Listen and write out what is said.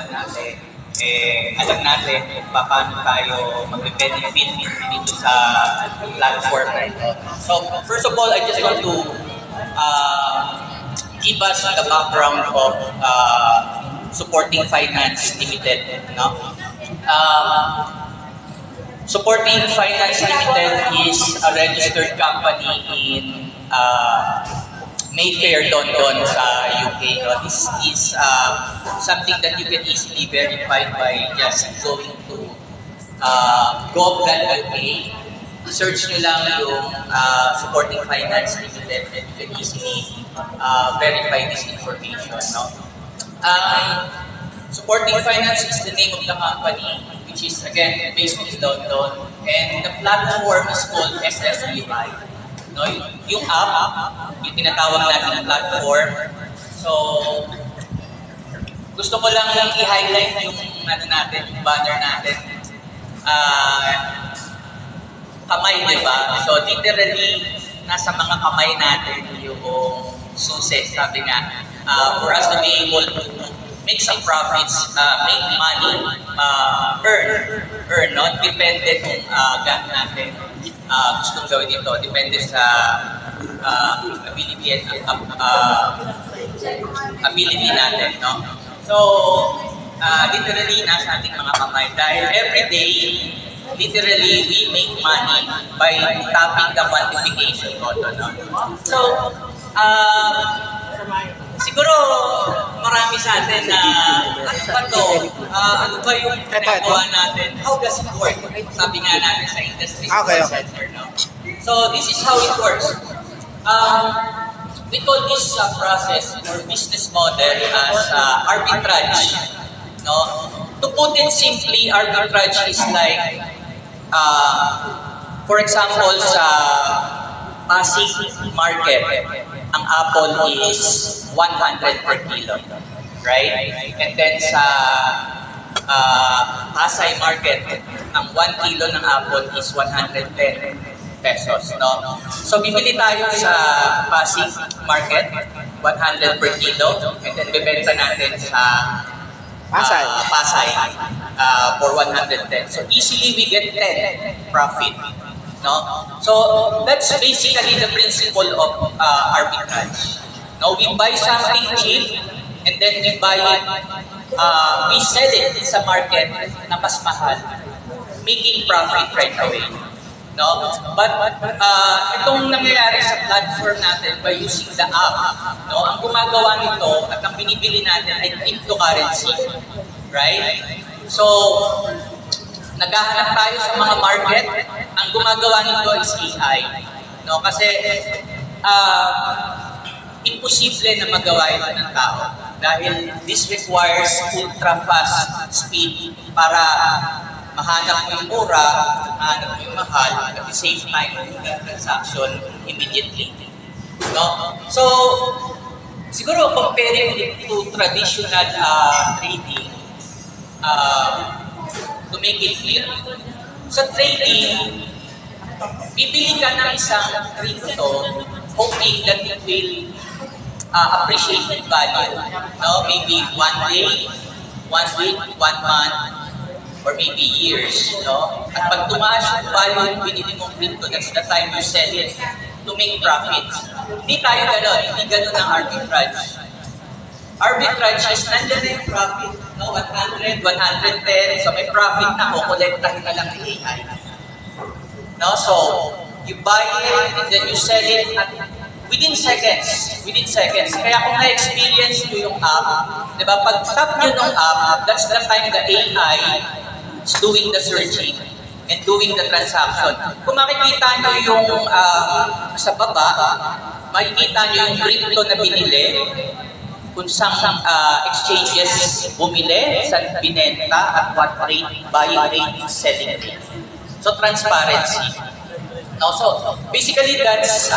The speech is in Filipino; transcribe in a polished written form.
ginagawa natin, alam natin kung paano tayo mag-benefit dito sa platform na ito. So, first of all, I just want to give us the background of Supporting Finance Limited. No? Supporting Finance Limited is a registered company in Mayfair, London sa UK. No? This is something that you can easily verify by just going to gov.uk. Search nyo lang yung Supporting Finance Limited and you can easily verify this information. No? Supporting Finance is the name of the company, which is again based in London, and the platform is called SSUI. No, yung app, yung tinatawag natin platform. So, gusto ko lang i-highlight yung ano natin, yung banner natin. Kamay, di ba? So, literally, nasa mga kamay natin yung susi. Sabi nga, for us to be able to make some profits, make money, earn, no? Depende kung gaano natin gustong gawin ito. Depende sa ability natin, no? So, literally, nasa ating mga kamay. Dahil every day, literally, we make money by tapping the quantification button, no? So, siguro, marami sa atin na, ano ba to? Ano ba yung ginagawa natin? How does it work? Sabi nga natin sa industry center, no? So, this is how it works. We call this process or business model as arbitrage, no? To put it simply, arbitrage is like, for example, sa Pasig market, ang apple is 100 per kilo, right? And then sa Pasay market, ang 1 kilo ng apple is 110 pesos, no? So bibili tayo sa Pasig market, 100 per kilo, and then bibenta natin sa Pasay for 110. So easily we get 10 profit. No? So that's basically the principle of arbitrage. No, we buy something cheap and then we buy it, we sell it sa market na mas mahal, making profit right away. No? But itong nangyayari sa platform natin by using the app, no, ang gumagawa nito at ang binibili natin ay cryptocurrency. Right? So, naghahanap tayo sa mga market, ang gumagawa nito is AI. No? Kasi, imposible na magawa ito ng tao. Dahil this requires ultra-fast speed para mahanap mo yung mura, mahanap mo yung mahal, at the same time, the transaction immediately. No? So, siguro comparing it to traditional trading, to make it clear. Sa trading, bibili ka ng isang crypto hoping that it will appreciate in value. No? Maybe 1 day, 1 week, 1 month, or maybe years. No? At pag tumaas yung value yung binili mong crypto, that's the time you sell it to make profits. Hindi tayo gano'n. Hindi gano'n ang arbitrage. Arbitrage is nandiyan na yung profit. No, 100, 110. So may profit na, kukolektahin na lang ni AI. No, so you buy it and then you sell it at within seconds. Within seconds. Kaya kung na-experience nyo yung app, di ba, pag tap nyo ng app, that's the time the AI is doing the searching and doing the transaction. Kung makikita nyo yung sa baba, makikita nyo yung crypto na binili, kung saan exchanges bumili, saan binenta, at what rate, buying rate, selling rate. So, transparency. No? So, basically, that's